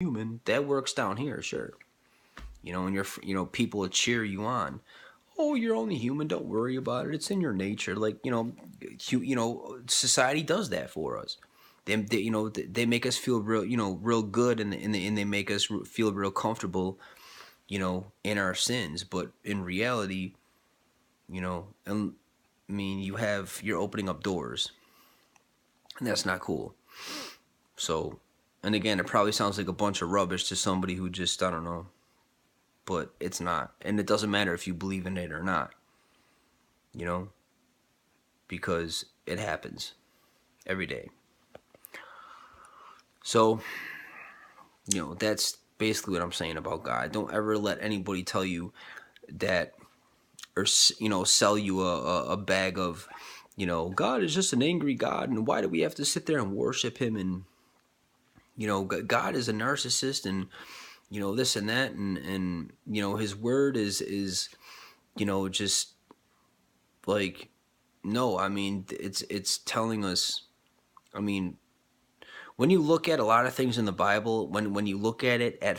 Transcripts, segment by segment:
human. That works down here, sure. And people will cheer you on. Oh, you're only human. Don't worry about it. It's in your nature. Like, society does that for us. They make us feel real, real good, and they make us feel real comfortable, in our sins. But in reality, and I mean, you're opening up doors, and that's not cool. So, and again, it probably sounds like a bunch of rubbish to somebody who just, I don't know, but it's not. And it doesn't matter if you believe in it or not, you know, because it happens every day. So, that's basically what I'm saying about God. Don't ever let anybody tell you that, or, sell you a bag of, God is just an angry God, and why do we have to sit there and worship him? And, God is a narcissist, and, this and that, and his word is just like, no, I mean, it's telling us, I mean, when you look at a lot of things in the Bible, when you look at it at,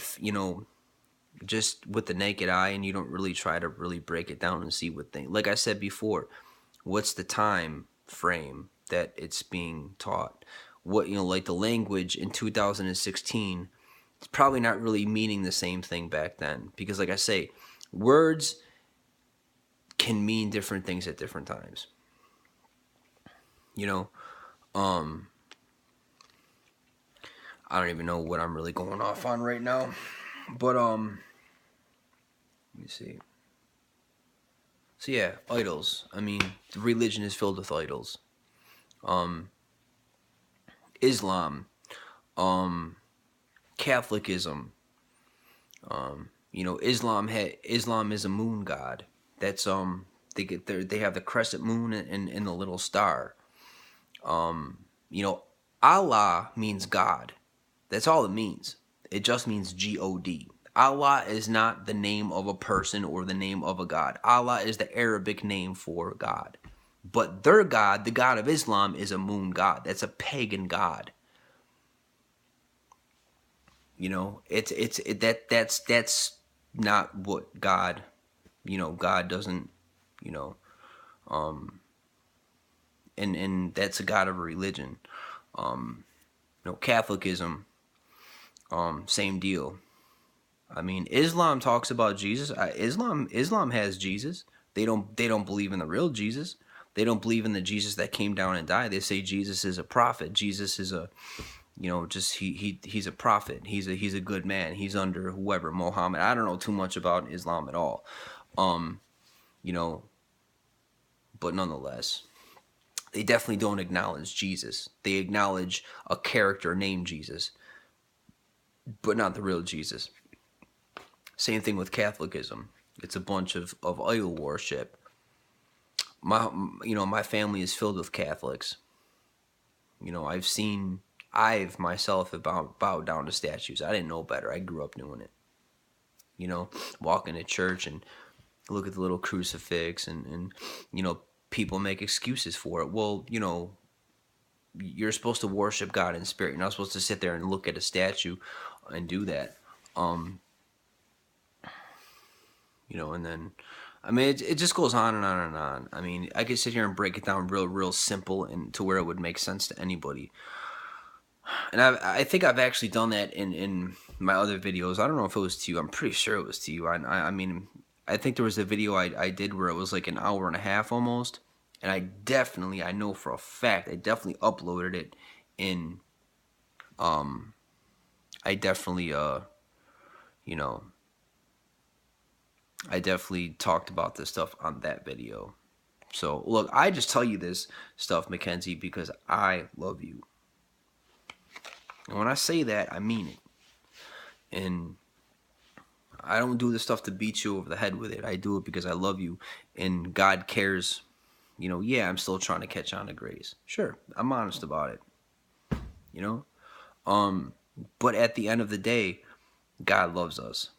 just with the naked eye, and you don't really try to really break it down and see what things, like I said before, what's the time frame that it's being taught? What, like the language in 2016, it's probably not really meaning the same thing back then, because like I say, words can mean different things at different times. Um I don't even know what I'm really going off on right now, but let me see. So yeah, idols. I mean, the religion is filled with idols. Um Islam, um Catholicism, Islam is a moon god. That's they have the crescent moon and the little star. You know, Allah means God. That's all it means. It just means God. Allah is not the name of a person or the name of a god. Allah is the Arabic name for God. But their God, the God of Islam, is a moon god. That's a pagan god. That's not what God. God doesn't. You know, and that's a god of a religion. Catholicism, same deal. I mean, Islam talks about Jesus. Islam has Jesus. They don't believe in the real Jesus. They don't believe in the Jesus that came down and died. They say Jesus is a prophet. Jesus is a, just he's a prophet. He's a good man. He's under whoever, Mohammed. I don't know too much about Islam at all. Um, you know, but nonetheless, they definitely don't acknowledge Jesus. They acknowledge a character named Jesus, but not the real Jesus. Same thing with Catholicism. It's a bunch of idol worship. My family is filled with Catholics. I've myself have bowed down to statues. I didn't know better. I grew up doing it. Walking to church and look at the little crucifix, and people make excuses for it. Well, you're supposed to worship God in spirit. You're not supposed to sit there and look at a statue and do that. And then, I mean, it just goes on and on and on. I mean, I could sit here and break it down real simple and to where it would make sense to anybody. And I think I've actually done that in my other videos. I don't know if it was to you. I'm pretty sure it was to you. I mean, I think there was a video I did where it was like an hour and a half almost. And I know for a fact, I definitely uploaded it in, I definitely, you know, I definitely talked about this stuff on that video. So, look, I just tell you this stuff, Mackenzie, because I love you. And when I say that, I mean it. And I don't do this stuff to beat you over the head with it. I do it because I love you and God cares. Yeah, I'm still trying to catch on to grace. Sure, I'm honest about it. You know? But at the end of the day, God loves us.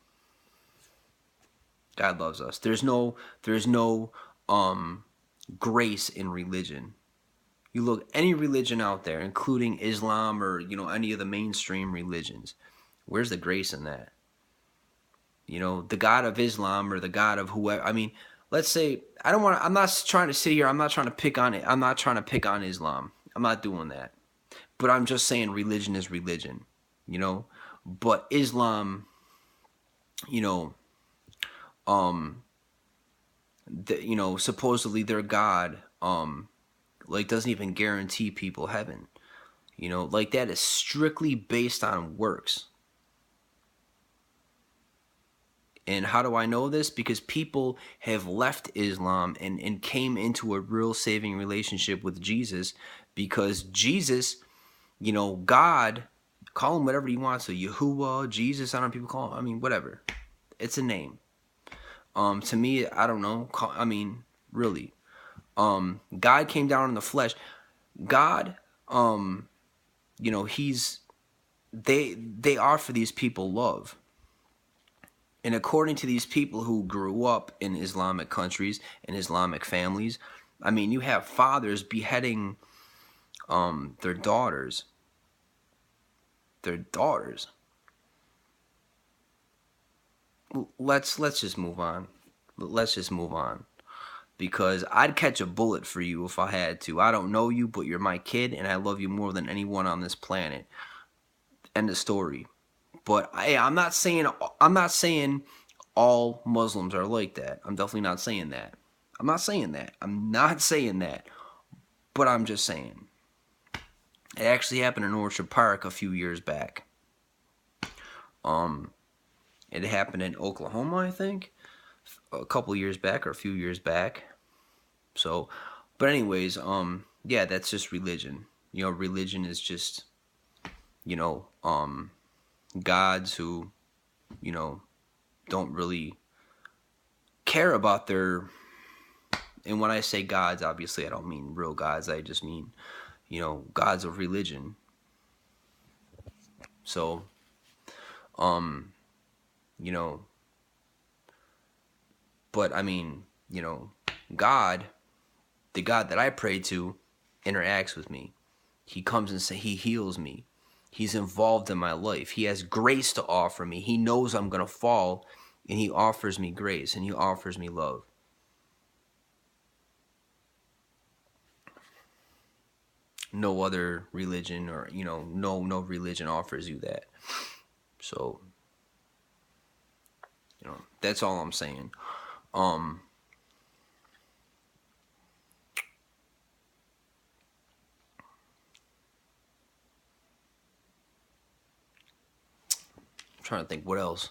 God loves us. There's no grace in religion. You look any religion out there, including Islam or any of the mainstream religions, Where's the grace in that? The God of Islam or the God of whoever. I mean, let's say I'm not trying to sit here. I'm not trying to pick on it. I'm not trying to pick on Islam. I'm not doing that. But I'm just saying religion is religion, you know. But Islam, you know, um, supposedly their God, like doesn't even guarantee people heaven. Like that is strictly based on works. And how do I know this? Because people have left Islam and came into a real saving relationship with Jesus, because Jesus, God, call him whatever you want. So Yahuwah, Jesus, I don't know, people call him, I mean, whatever. It's a name. To me, I don't know. I mean, really. God came down in the flesh. God, they offer these people love. And according to these people who grew up in Islamic countries and Islamic families, I mean, you have fathers beheading their daughters. Let's just move on. Let's just move on. Because I'd catch a bullet for you if I had to. I don't know you, but you're my kid, and I love you more than anyone on this planet. End of story. But hey, I'm not saying all Muslims are like that. I'm definitely not saying that. I'm not saying that. But I'm just saying. It actually happened in Orchard Park a few years back. It happened in Oklahoma, I think, a couple years back or a few years back. So, but anyways, yeah, that's just religion. Religion is just, gods who, don't really care about their. And when I say gods, obviously I don't mean real gods. I just mean, gods of religion. So, but I mean, God, the God that I pray to, interacts with me. He comes and he heals me. He's involved in my life. He has grace to offer me. He knows I'm going to fall, and he offers me grace, and he offers me love. No other religion or, no religion offers you that. So, that's all I'm saying. I'm trying to think what else.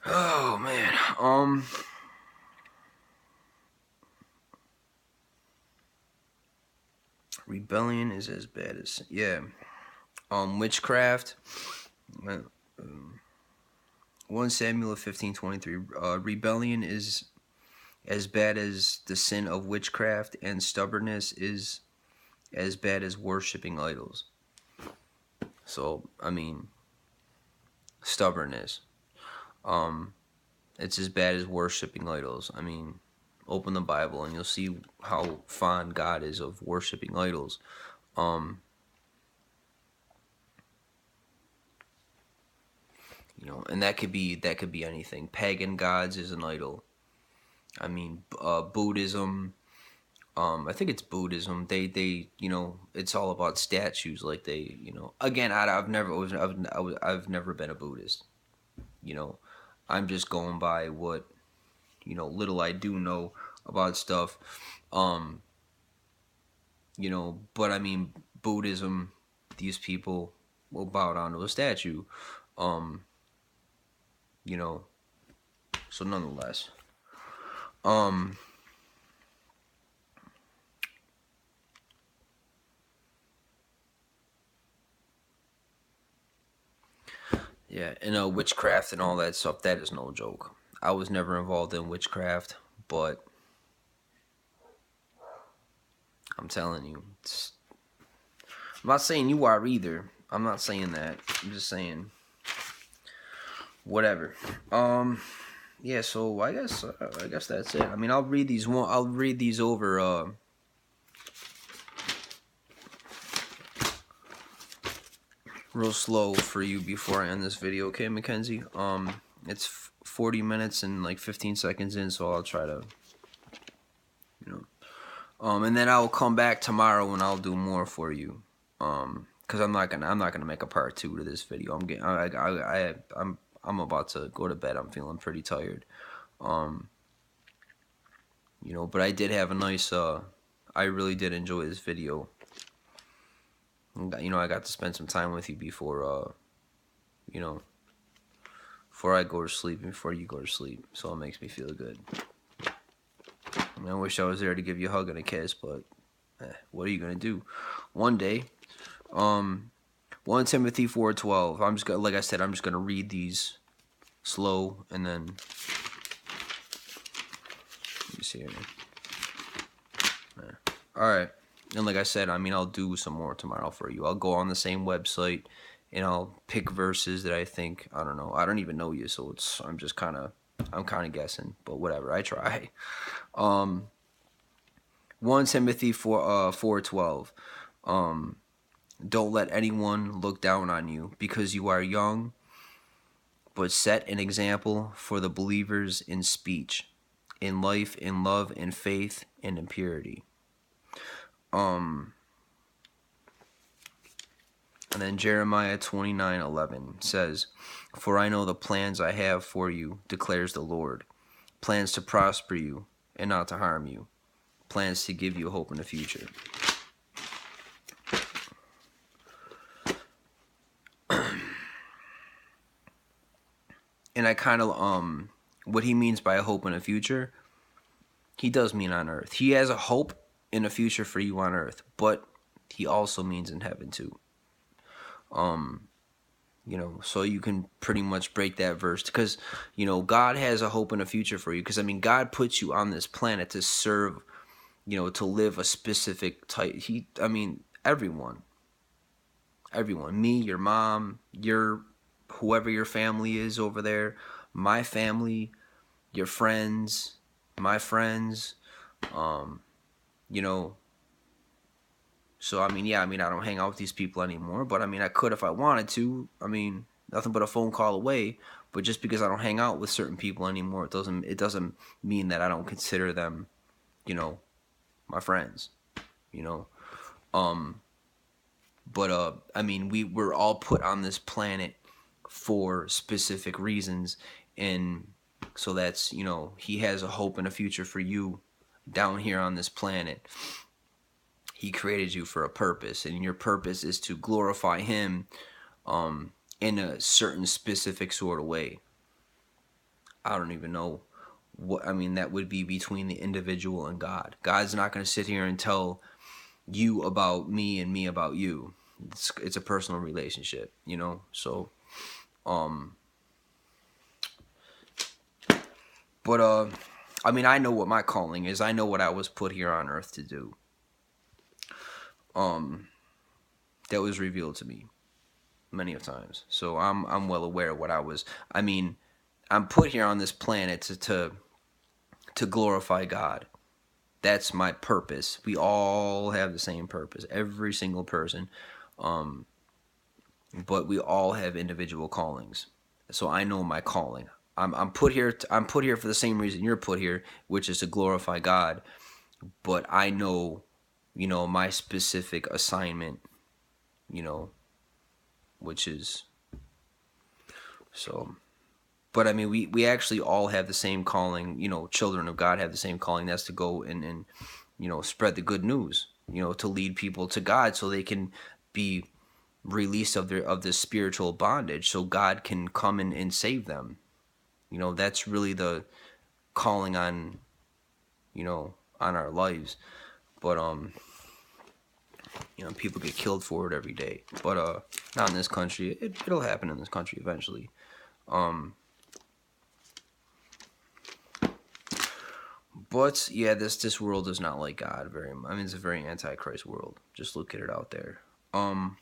Oh man. Rebellion is as bad as witchcraft. 1 Samuel 15:23. Rebellion is as bad as the sin of witchcraft, and stubbornness is as bad as worshiping idols. So, I mean, stubbornness. It's as bad as worshiping idols. I mean, open the Bible and you'll see how fond God is of worshiping idols. And that could be anything. Pagan gods is an idol. I mean, Buddhism. I think it's Buddhism. They it's all about statues. Like they, again, I've never been a Buddhist. I'm just going by what, little I do know about stuff. But I mean, Buddhism, these people will bow down to a statue. So nonetheless. Yeah, and witchcraft and all that stuff, that is no joke. I was never involved in witchcraft, but I'm telling you, I'm not saying you are either. I'm not saying that. I'm just saying whatever. Yeah, so I guess that's it. I mean, I'll read these over real slow for you before I end this video, okay, Mackenzie? It's 40 minutes and like 15 seconds in, so I'll try to, you know, and then I'll come back tomorrow and I'll do more for you, because I'm not gonna make a part 2 to this video. I'm about to go to bed. I'm feeling pretty tired, you know, but I did have a nice, I really did enjoy this video. You know, I got to spend some time with you before, you know, before I go to sleep and before you go to sleep. So it makes me feel good. I mean, I wish I was there to give you a hug and a kiss, but what are you gonna do? One day, 1 Timothy 4:12. I'm just gonna, like I said, I'm just gonna read these slow and then let me see here. All right. And like I said, I mean, I'll do some more tomorrow for you. I'll go on the same website and I'll pick verses that I think, I don't know. I don't even know you, so I'm kind of guessing, but whatever. I try. 1 Timothy 4:12. Don't let anyone look down on you because you are young, but set an example for the believers in speech, in life, in love, in faith, and in purity. And then Jeremiah 29:11 says, "For I know the plans I have for you, declares the Lord, plans to prosper you and not to harm you, plans to give you hope in the future." And I kind of, what he means by a hope in the future, he does mean on earth. He has a hope in a future for you on earth, but he also means in heaven too. You know, so you can pretty much break that verse because, you know, God has a hope and a future for you. Because, I mean, God puts you on this planet to serve, you know, to live a specific type. Everyone, me, your mom, whoever your family is over there, my family, your friends, my friends, you know. So, I mean, yeah, I don't hang out with these people anymore, but I mean, I could if I wanted to. I mean, nothing but a phone call away. But just because I don't hang out with certain people anymore, it doesn't mean that I don't consider them, you know, my friends, you know. But I mean, we're all put on this planet for specific reasons, and so that's, you know, he has a hope and a future for you down here on this planet. He created you for a purpose, and your purpose is to glorify him in a certain specific sort of way. I don't even know what, I mean, that would be between the individual and God. God's not going to sit here and tell you about me and me about you. It's a personal relationship, you know. So but I mean, I know what my calling is. I know what I was put here on earth to do. That was revealed to me many of times. So I'm well aware of what I was. I mean, I'm put here on this planet to glorify God. That's my purpose. We all have the same purpose, every single person. But we all have individual callings. So I know my calling. I'm put here. I'm put here for the same reason you're put here, which is to glorify God. But I know, you know, my specific assignment, you know, which is so. But I mean, we actually all have the same calling. You know, children of God have the same calling. That's to go and you know, spread the good news. You know, to lead people to God so they can be released of this spiritual bondage, so God can come in and save them. You know, that's really the calling on, you know, on our lives. But you know, people get killed for it every day. But not in this country. It'll happen in this country eventually. But yeah, this world is not like God very much. I mean, it's a very antichrist world. Just look at it out there. Mr.